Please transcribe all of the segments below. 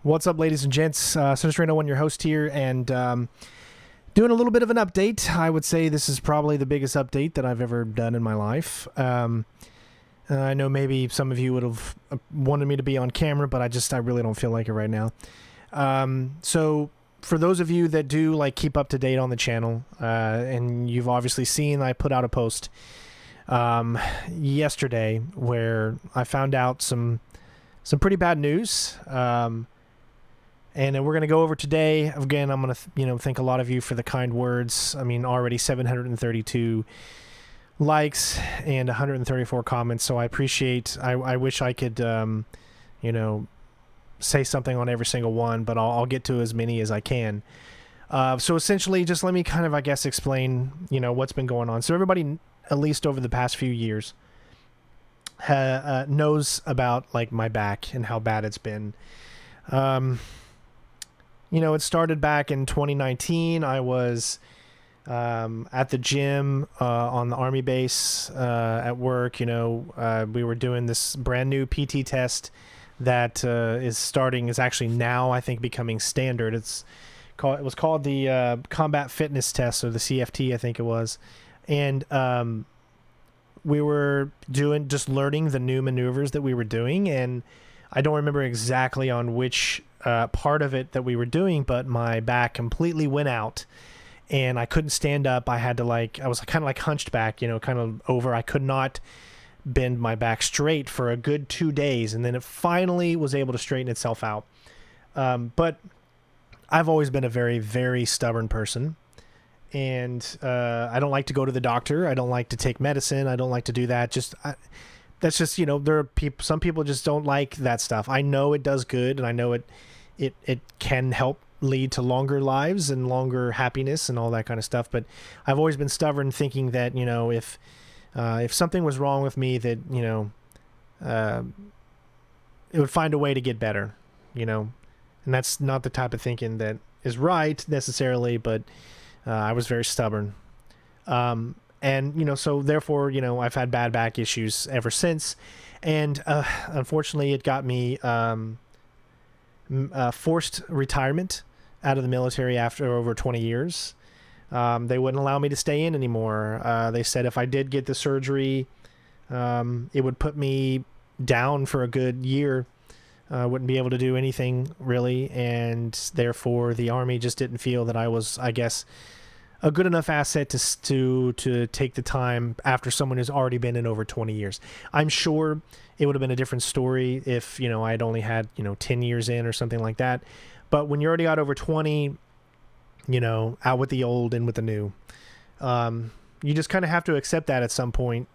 What's up, ladies and gents? Sinister 1, your host here, and doing a little bit of an update. I would say this is probably the biggest update that I've ever done in my life. I know maybe some of you would have wanted me to be on camera, but I really don't feel like it right now. So for those of you that do keep up to date on the channel, and you've obviously seen, I put out a post yesterday where I found out some pretty bad news. And we're going to go over today. Again, I'm going to, thank a lot of you for the kind words. I mean, already 732 likes and 134 comments. So I appreciate, I wish I could, say something on every single one, but I'll get to as many as I can. So essentially, just let me kind of, explain, what's been going on. So everybody, at least over the past few years, knows about my back and how bad it's been. It started back in 2019. I was at the gym on the Army base at work. We were doing this brand new PT test that is actually now, I think, becoming standard. It was called the Combat Fitness Test, or the CFT, I think it was. And we were just learning the new maneuvers that we were doing, and I don't remember exactly on which part of it that we were doing, but my back completely went out and I couldn't stand up. I had to I was kind of hunched back, kind of over. I could not bend my back straight for a good 2 days, and then it finally was able to straighten itself out. But I've always been a very, very stubborn person, and I don't like to go to the doctor. I don't like to take medicine. I don't like to do that. That's just, there are some people just don't like that stuff. I know it does good, and I know it can help lead to longer lives and longer happiness and all that kind of stuff. But I've always been stubborn, thinking that, if something was wrong with me, that, it would find a way to get better, and that's not the type of thinking that is right necessarily, but I was very stubborn. And, so therefore, I've had bad back issues ever since. And unfortunately, it got me forced retirement out of the military after over 20 years. They wouldn't allow me to stay in anymore. They said if I did get the surgery, it would put me down for a good year. Wouldn't be able to do anything really. And therefore, the Army just didn't feel that I was, I guess, a good enough asset to take the time after someone who's already been in over 20 years. I'm sure it would have been a different story if, I'd only had, 10 years in or something like that. But when you already got over 20, out with the old and with the new, you just kind of have to accept that at some point,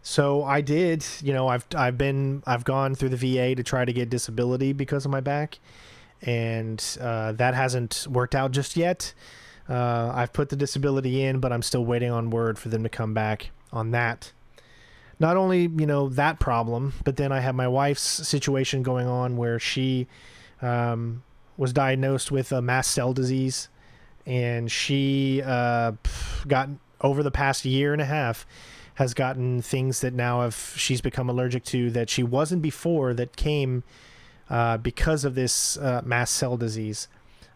So I did, I've gone through the VA to try to get disability because of my back, and that hasn't worked out just yet. I've put the disability in, but I'm still waiting on word for them to come back on that. Not only, that problem, but then I have my wife's situation going on where she was diagnosed with a mast cell disease, and she got, over the past year and a half, has gotten things that now she's become allergic to that she wasn't before, that came because of this mast cell disease.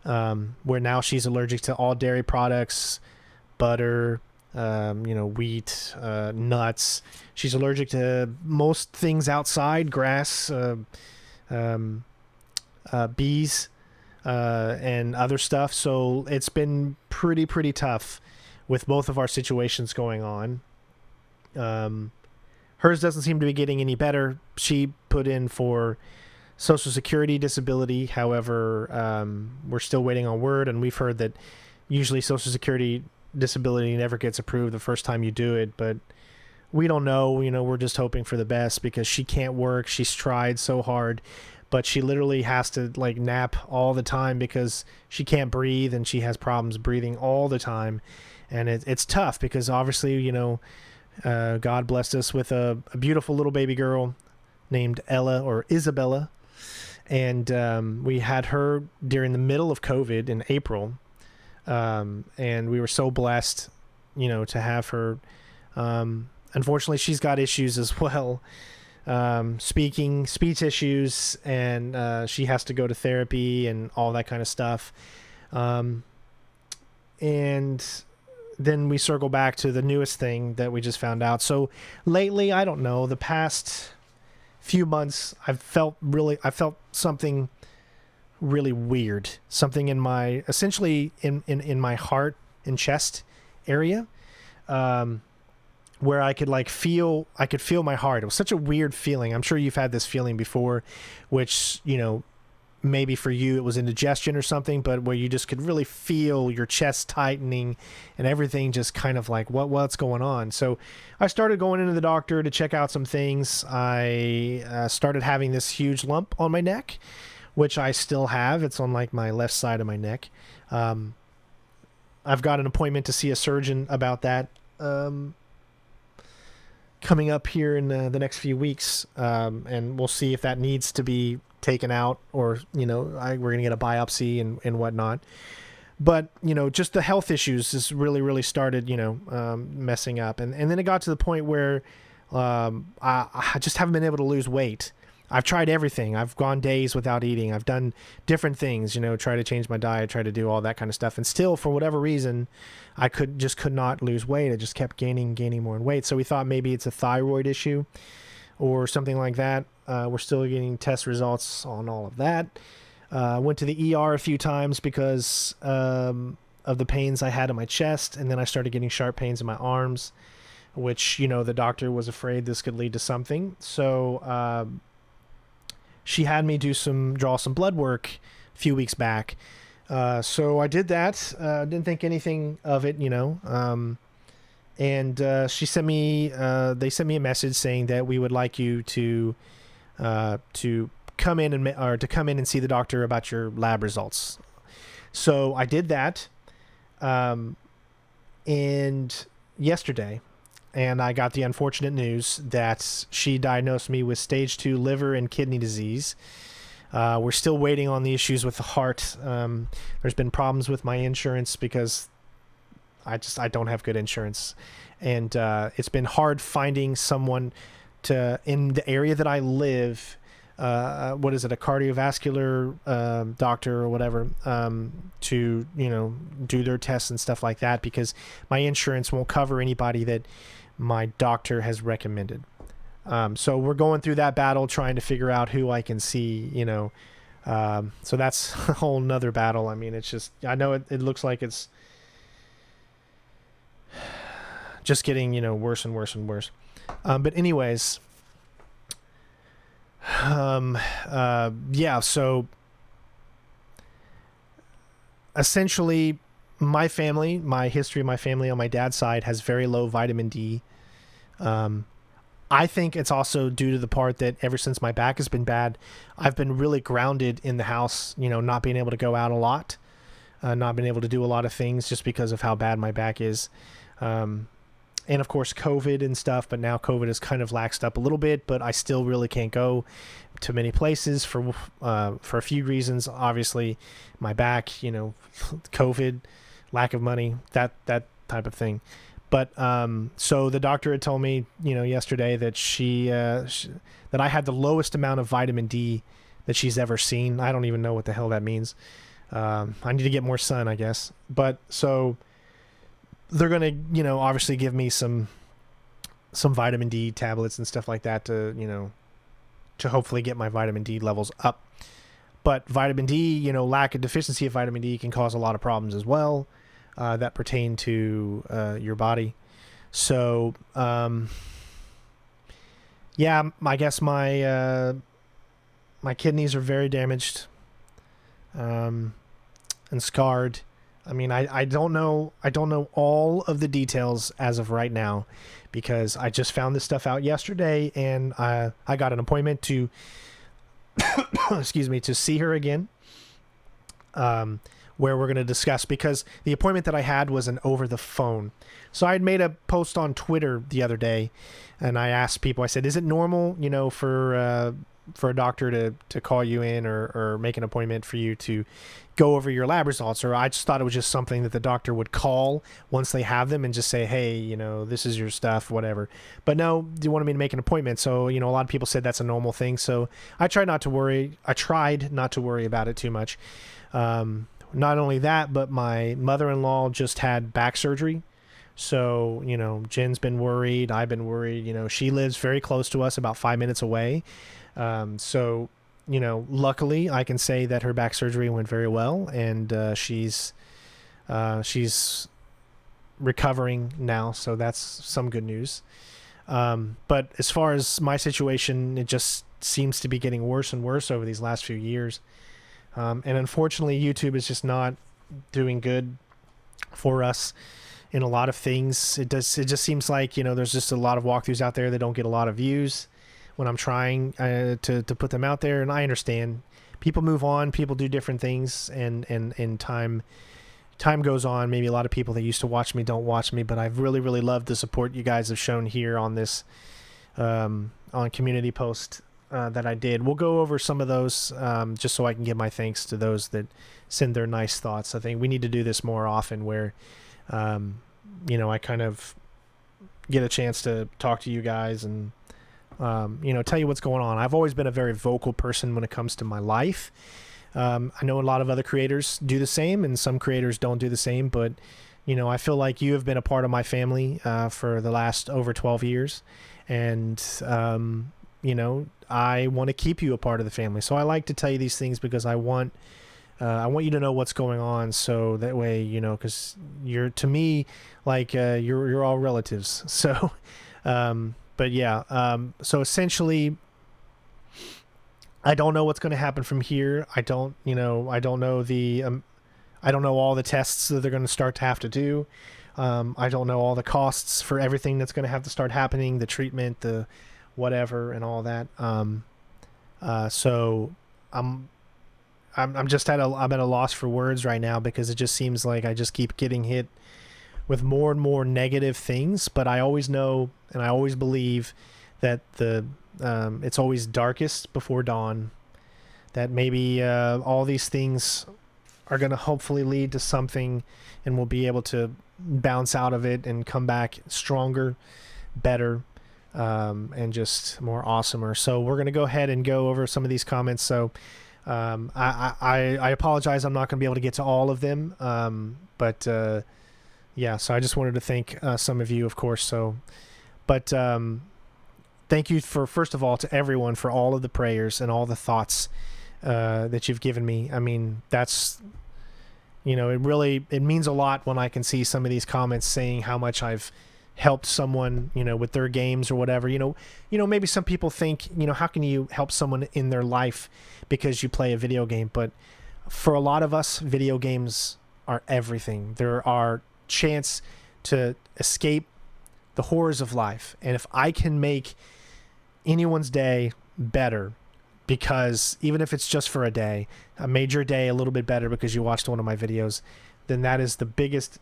Where now she's allergic to all dairy products, butter, wheat, nuts. She's allergic to most things outside, grass, bees, and other stuff. So it's been pretty tough with both of our situations going on. Hers doesn't seem to be getting any better. She put in for Social Security disability. However, we're still waiting on word, and we've heard that usually Social Security disability never gets approved the first time you do it, but we don't know. We're just hoping for the best because she can't work. She's tried so hard, but she literally has to nap all the time because she can't breathe, and she has problems breathing all the time. And it's tough because obviously, God blessed us with a beautiful little baby girl named Ella, or Isabella. And we had her during the middle of COVID in April, and we were so blessed, to have her. Unfortunately, she's got issues as well. speech issues, and she has to go to therapy and all that kind of stuff. And then we circle back to the newest thing that we just found out. So lately, I don't know, the past few months, I felt something really weird, something in my, essentially in my heart and chest area, where I could feel my heart. It was such a weird feeling. I'm sure you've had this feeling before, which, maybe for you it was indigestion or something, but where you just could really feel your chest tightening and everything just kind of like, what's going on? So I started going into the doctor to check out some things. I started having this huge lump on my neck, which I still have. It's on my left side of my neck. I've got an appointment to see a surgeon about that coming up here in the next few weeks, and we'll see if that needs to be taken out, or we're gonna get a biopsy and whatnot. But just the health issues just really started messing up, and then it got to the point where I just haven't been able to lose weight. I've tried everything. I've gone days without eating. I've done different things, try to change my diet, try to do all that kind of stuff. And still, for whatever reason, I could not lose weight. I just kept gaining more in weight. So we thought maybe it's a thyroid issue or something like that. We're still getting test results on all of that. Went to the ER a few times because of the pains I had in my chest. And then I started getting sharp pains in my arms, which, the doctor was afraid this could lead to something. So, she had me draw some blood work a few weeks back. So I did that. Didn't think anything of it, and they sent me a message saying that we would like you to come in and see the doctor about your lab results. So I did that. And yesterday, and I got the unfortunate news that she diagnosed me with stage 2 liver and kidney disease. We're still waiting on the issues with the heart. There's been problems with my insurance because I don't have good insurance. And it's been hard finding someone in the area that I live, a cardiovascular doctor or whatever, to, do their tests and stuff like that, because my insurance won't cover anybody that my doctor has recommended. So we're going through that battle, trying to figure out who I can see, so that's a whole nother battle. I mean, it's just, I know it looks like it's just getting, worse and worse and worse. But anyways, so essentially my history of my family on my dad's side has very low vitamin D. I think it's also due to the part that ever since my back has been bad, I've been really grounded in the house, not being able to go out a lot, not being able to do a lot of things just because of how bad my back is. And of course COVID and stuff, but now COVID has kind of laxed up a little bit, but I still really can't go to many places for a few reasons. Obviously my back, COVID, lack of money, that type of thing. But so the doctor had told me, yesterday that that I had the lowest amount of vitamin D that she's ever seen. I don't even know what the hell that means. I need to get more sun, I guess. But so they're gonna, obviously give me some vitamin D tablets and stuff like that to hopefully get my vitamin D levels up. But vitamin D, lack of deficiency of vitamin D can cause a lot of problems as well. That pertain to your body. So, I guess my kidneys are very damaged and scarred. I mean, I don't know all of the details as of right now, because I just found this stuff out yesterday, and I got an appointment to to see her again. Where we're going to discuss, because the appointment that I had was an over the phone. So I had made a post on Twitter the other day, and I asked people, I said, is it normal, for for a doctor to call you in or make an appointment for you to go over your lab results, or I just thought it was just something that the doctor would call once they have them and just say, hey, this is your stuff, whatever. But no, you wanted me to make an appointment. So, a lot of people said that's a normal thing. So I tried not to worry about it too much. Not only that, but my mother-in-law just had back surgery. So, Jen's been worried. I've been worried. She lives very close to us, about 5 minutes away. So, luckily I can say that her back surgery went very well, and she's recovering now. So that's some good news. But as far as my situation, it just seems to be getting worse and worse over these last few years. And unfortunately, YouTube is just not doing good for us in a lot of things. It just seems like, there's just a lot of walkthroughs out there that don't get a lot of views when I'm trying to put them out there. And I understand people move on, people do different things, and time goes on. Maybe a lot of people that used to watch me don't watch me, but I've really, really loved the support you guys have shown here on this, on community post that I did. We'll go over some of those just so I can give my thanks to those that send their nice thoughts. I think we need to do this more often where, I kind of get a chance to talk to you guys and, tell you what's going on. I've always been a very vocal person when it comes to my life. I know a lot of other creators do the same, and some creators don't do the same, but, I feel like you have been a part of my family for the last over 12 years. And, I want to keep you a part of the family. So I like to tell you these things because I want you to know what's going on. So that way, because you're, to me, like, you're all relatives. So, but yeah, so essentially, I don't know what's going to happen from here. I don't know I don't know all the tests that they're going to start to have to do. I don't know all the costs for everything that's going to have to start happening, the treatment, the whatever, and all that. So I'm just I'm at a loss for words right now, because it just seems like I just keep getting hit with more and more negative things. But I always know, and I always believe that it's always darkest before dawn, that maybe all these things are going to hopefully lead to something, and we'll be able to bounce out of it and come back stronger, better, and just more awesomer. So we're going to go ahead and go over some of these comments. So I apologize, I'm not going to be able to get to all of them, but yeah, so I just wanted to thank some of you, of course. So, but thank you first of all to everyone for all of the prayers and all the thoughts that you've given me. I mean, that's, it means a lot when I can see some of these comments saying how much I've helped someone, with their games or whatever. Maybe some people think, how can you help someone in their life because you play a video game? But for a lot of us, video games are everything. There are chance to escape the horrors of life. And if I can make anyone's day better, because even if it's just for a day, I made your day a little bit better because you watched one of my videos, then that is the biggest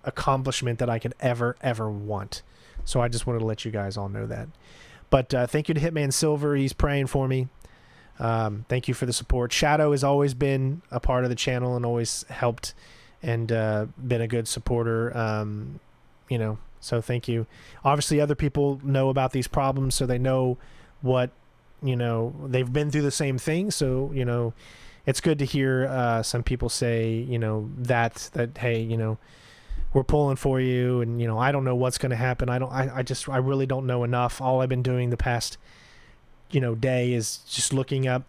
accomplishment that I could ever want. So I just wanted to let you guys all know that. But thank you to Hitman Silver. He's praying for me. Thank you for the support. Shadow has always been a part of the channel and always helped and been a good supporter. So thank you. Obviously other people know about these problems, so they know what, they've been through the same thing. So, it's good to hear some people say, that hey, we're pulling for you, and I don't know what's going to happen. I really don't know enough. All I've been doing the past day is just looking up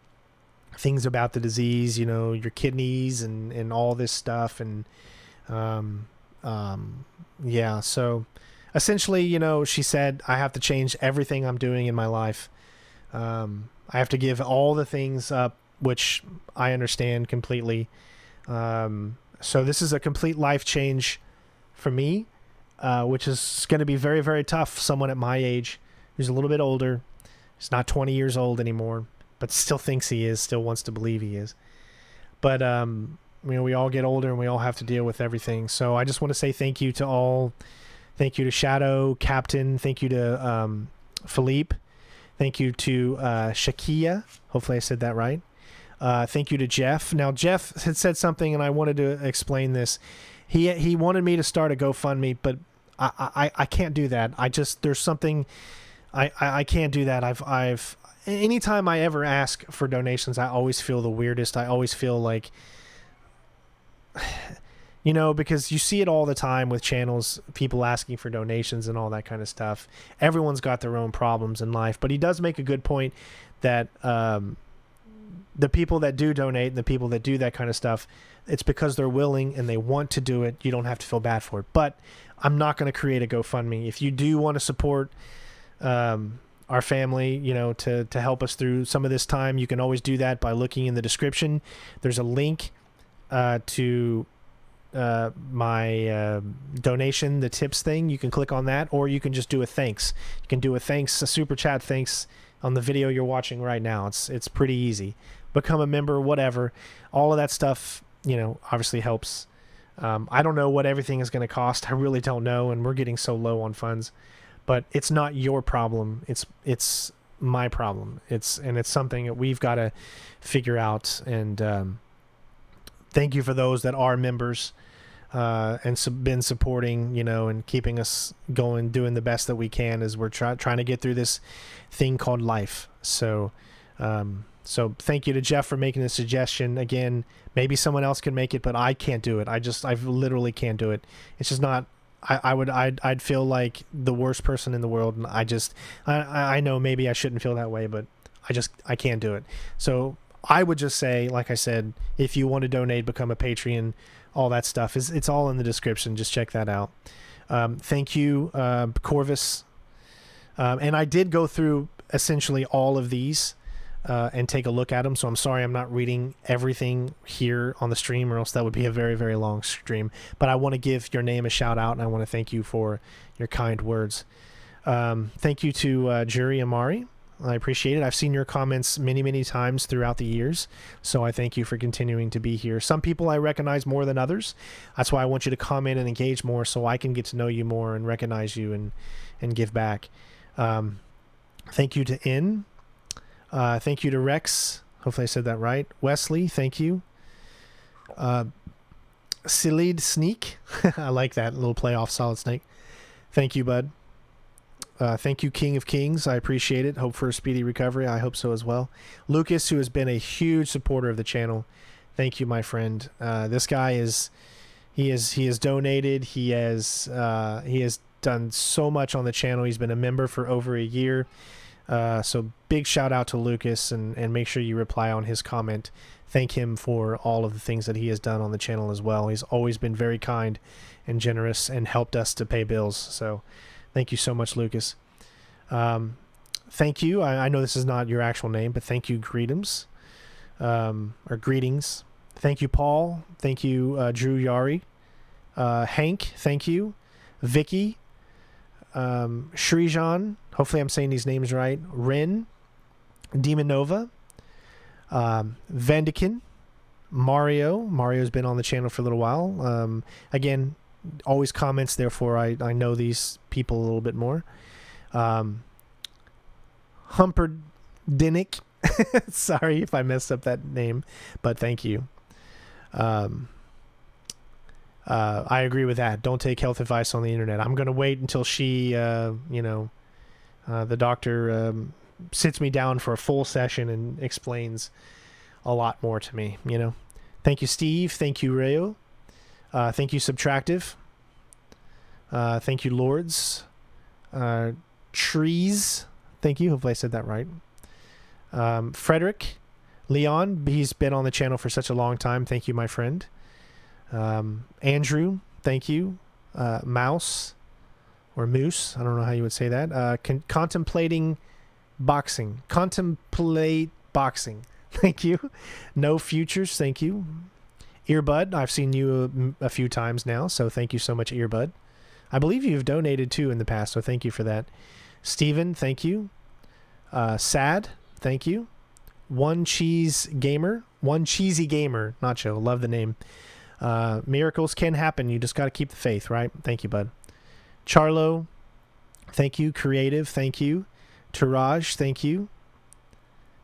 things about the disease, your kidneys and all this stuff, and yeah, so essentially, she said I have to change everything I'm doing in my life. I have to give all the things up, which I understand completely. So this is a complete life change for me, which is going to be very, very tough. Someone at my age who's a little bit older, he's not 20 years old anymore, but still thinks he is, still wants to believe he is. But, we all get older and we all have to deal with everything. So I just want to say thank you to all. Thank you to Shadow, Captain. Thank you to Philippe. Thank you to Shakia. Hopefully I said that right. Thank you to Jeff. Now, Jeff had said something, and I wanted to explain this. He wanted me to start a GoFundMe, but I can't do that. There's something I can't do that. I've anytime I ever ask for donations, I always feel the weirdest. I always feel like, because you see it all the time with channels, people asking for donations and all that kind of stuff. Everyone's got their own problems in life, but he does make a good point that the people that do donate and the people that do that kind of stuff, it's because they're willing and they want to do it. You don't have to feel bad for it. But I'm not going to create a GoFundMe. If you do want to support our family, to help us through some of this time, you can always do that by looking in the description. There's a link to my donation, the tips thing. You can click on that, or you can just do a thanks. You can do a super chat thanks on the video you're watching right now. It's pretty easy. Become a member, whatever. All of that stuff, obviously helps. I don't know what everything is going to cost. I really don't know, and we're getting so low on funds. But it's not your problem. It's my problem. It's something that we've got to figure out. And thank you for those that are members and been supporting, and keeping us going, doing the best that we can as we're trying to get through this thing called life. So thank you to Jeff for making the suggestion. Again, maybe someone else can make it, but I can't do it. I literally can't do it. It's just not. I'd feel like the worst person in the world, and I know maybe I shouldn't feel that way, but I can't do it. So I would just say, like I said, if you want to donate, become a Patreon, all that stuff it's all in the description. Just check that out. Thank you, Corvus. And I did go through essentially all of these and take a look at them. So I'm sorry I'm not reading everything here on the stream, or else that would be a very, very long stream. But I want to give your name a shout out, and I want to thank you for your kind words. Thank you to Jury Amari. I appreciate it. I've seen your comments many, many times throughout the years, so I thank you for continuing to be here. Some people I recognize more than others. That's why I want you to comment and engage more, so I can get to know you more and recognize you and give back. Thank you to N. Thank you to Rex. Hopefully I said that right. Wesley, thank you. Silid Sneak. I like that little play off Solid Snake. Thank you, bud. Thank you, King of Kings. I appreciate it. Hope for a speedy recovery. I hope so as well. Lucas, who has been a huge supporter of the channel. Thank you, my friend. This guy he has donated. He has done so much on the channel. He's been a member for over a year. So big shout out to Lucas, and make sure you reply on his comment. Thank him for all of the things that he has done on the channel as well. He's always been very kind and generous and helped us to pay bills. So thank you so much, Lucas. Thank you. I know this is not your actual name, but thank you, greetings. Or greetings. Thank you, Paul. Thank you, Drew Yari. Hank, thank you. Vicky. Shrijan, hopefully I'm saying these names right. Rin, Demon Nova, Vandikin, Mario's been on the channel for a little while. Again, always comments, therefore I know these people a little bit more. Humperdinnick, sorry if I messed up that name, but thank you. I agree with that. Don't take health advice on the internet. I'm going to wait until she, the doctor sits me down for a full session and explains a lot more to me, Thank you, Steve. Thank you, Rayo. Thank you, Subtractive. Thank you, Lords. Trees. Thank you. Hopefully I said that right. Frederick. Leon. He's been on the channel for such a long time. Thank you, my friend. Andrew, thank you. Mouse or Moose, I don't know how you would say that. Contemplate boxing. Thank you. No Futures, thank you. Earbud, I've seen you a few times now, so thank you so much, Earbud. I believe you've donated too in the past, so thank you for that. Steven, thank you. Sad, thank you. One Cheesy Gamer, Nacho, love the name. Miracles can happen. You just got to keep the faith, right? Thank you, bud. Charlo, thank you. Creative, thank you. Tourage, thank you.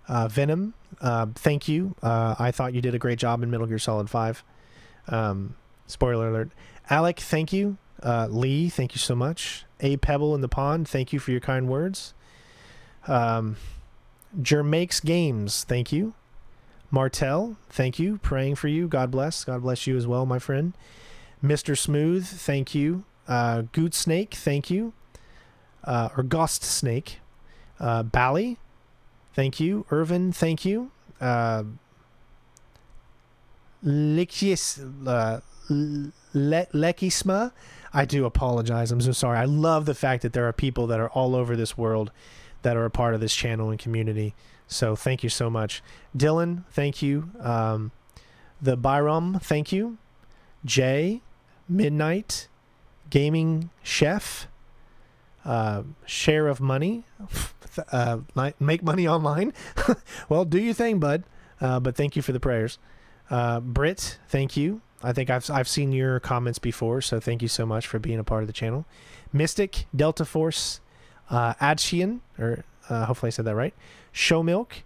Venom, thank you. I thought you did a great job in Metal Gear Solid 5. Spoiler alert. Alec, thank you. Lee, thank you so much. A Pebble in the Pond, thank you for your kind words. Jermakes Games, thank you. Martel, thank you. Praying for you. God bless. God bless you as well, my friend. Mr. Smooth, thank you. Goot Snake, thank you. Or Ghost Snake. Bally, thank you. Irvin, thank you. Lekisma, I do apologize. I'm so sorry. I love the fact that there are people that are all over this world that are a part of this channel and community. So thank you so much. Dylan, thank you. The Byram, thank you. Jay, Midnight, Gaming Chef, Share of Money, Make Money Online. Well, do your thing, bud. But thank you for the prayers. Britt, thank you. I think I've seen your comments before, so thank you so much for being a part of the channel. Mystic, Delta Force, Adshian, or hopefully I said that right. Show Milk,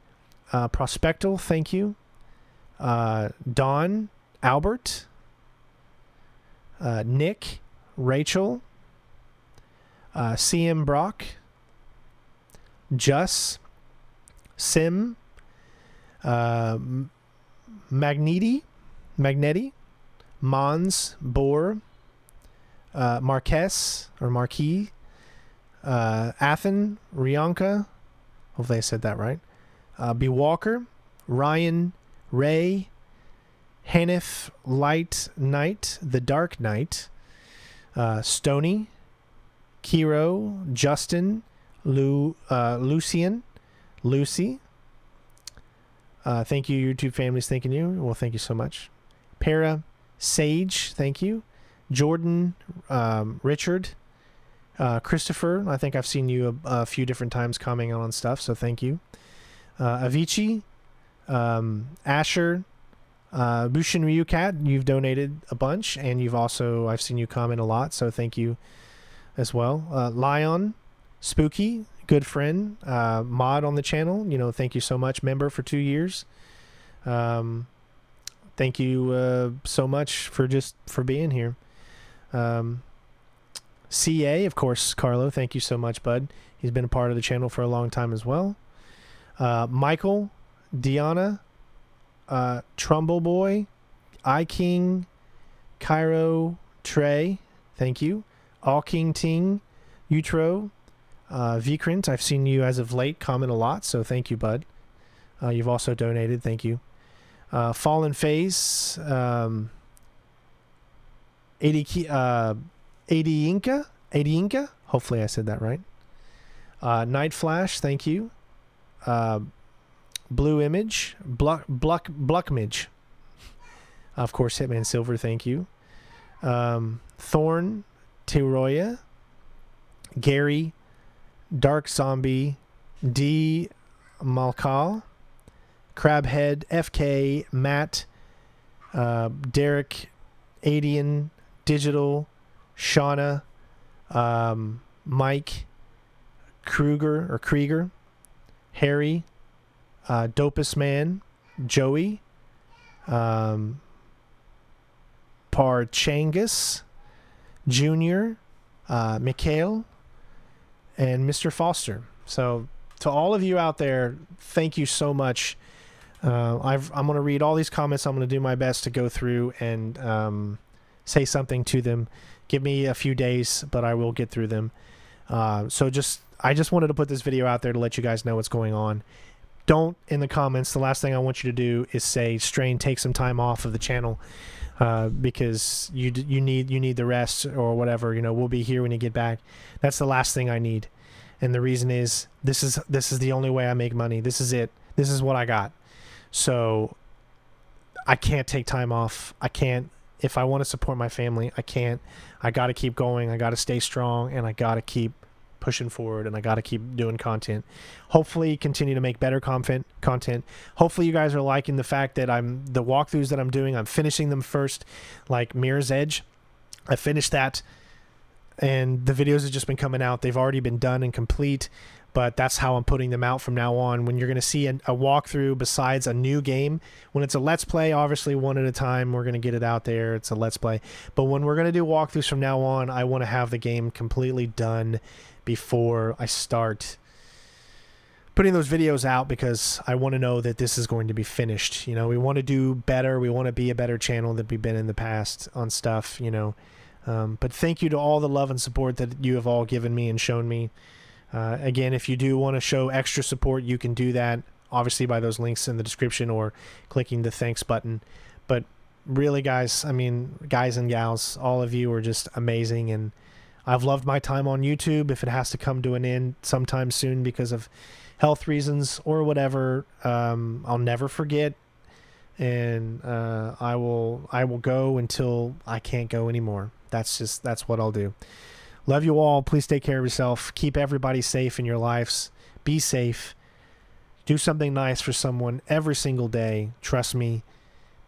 Prospectal, thank you. Don, Albert, Nick, Rachel, CM Brock, Juss, Sim, Magneti, Mons, Boar, Marquez, or Marquis, Athen, Rianka, hopefully I said that right. B. Walker, Ryan, Ray, Hanif, Light Knight, The Dark Knight, Stony, Kiro, Justin, Lucian, Lucy. Thank you, YouTube families, thanking you. Well, thank you so much. Para, Sage, thank you. Jordan, Richard, Christopher, I think I've seen you a few different times commenting on stuff, so thank you. Avicii, Asher, Bushin Ryukat, you've donated a bunch, and I've seen you comment a lot, so thank you as well. Lion, Spooky, good friend, mod on the channel, thank you so much. Member for 2 years. Thank you so much for being here. CA, of course, Carlo, thank you so much, bud. He's been a part of the channel for a long time as well. Michael, Deanna, Trumbull Boy, iKing, Cairo, Trey, thank you. All King Ting, Utro, Vikrant, I've seen you as of late comment a lot, so thank you, bud. You've also donated, thank you. Fallen Phase, 80 Inca, hopefully I said that right. Night Flash, thank you. Blue Image, Bluckmidge, of course, Hitman Silver, thank you. Thorn, Tiroya, Gary, Dark Zombie, D. Malkal, Crabhead, FK, Matt, Derek, Adian, Digital, Shauna, Mike, Krieger, Harry, Dopest Man, Joey, Parchangus, Junior, Mikhail, and Mr. Foster. So to all of you out there, thank you so much. I'm going to read all these comments. I'm going to do my best to go through and say something to them. Give me a few days, but I will get through them. I just wanted to put this video out there to let you guys know what's going on. Don't, in the comments, the last thing I want you to do is say, Strain, take some time off of the channel because you need the rest or whatever. We'll be here when you get back. That's the last thing I need. And the reason is this is the only way I make money. This is it. This is what I got. So I can't take time off. I can't. If I want to support my family, I can't. I got to keep going. I got to stay strong, and I got to keep pushing forward, and I got to keep doing content. Hopefully continue to make better content. Hopefully you guys are liking the fact that the walkthroughs that I'm doing, I'm finishing them first, like Mirror's Edge. I finished that and the videos have just been coming out. They've already been done and complete, but that's how I'm putting them out from now on. When you're going to see a walkthrough besides a new game, when it's a Let's Play, obviously one at a time, we're going to get it out there. It's a Let's Play. But when we're going to do walkthroughs from now on, I want to have the game completely done before I start putting those videos out, because I want to know that this is going to be finished. You know, we want to do better. We want to be a better channel than we've been in the past on stuff, you know. But thank you to all the love and support that you have all given me and shown me. Again, if you do want to show extra support, you can do that, obviously, by those links in the description or clicking the thanks button. But really, guys, I mean, guys and gals, all of you are just amazing, and I've loved my time on YouTube. If it has to come to an end sometime soon because of health reasons or whatever, I'll never forget, and I will go until I can't go anymore. That's what I'll do. Love you all. Please take care of yourself. Keep everybody safe in your lives. Be safe. Do something nice for someone every single day. Trust me,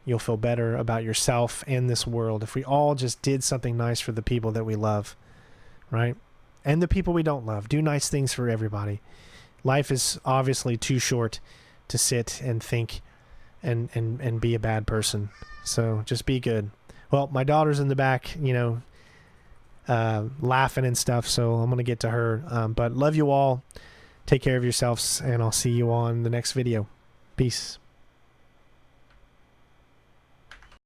you'll feel better about yourself and this world if we all just did something nice for the people that we love, right? And the people we don't love. Do nice things for everybody. Life is obviously too short to sit and think and be a bad person. So just be good. Well, my daughter's in the back, you know, laughing and stuff, so I'm going to get to her. But love you all. Take care of yourselves, and I'll see you on the next video. Peace.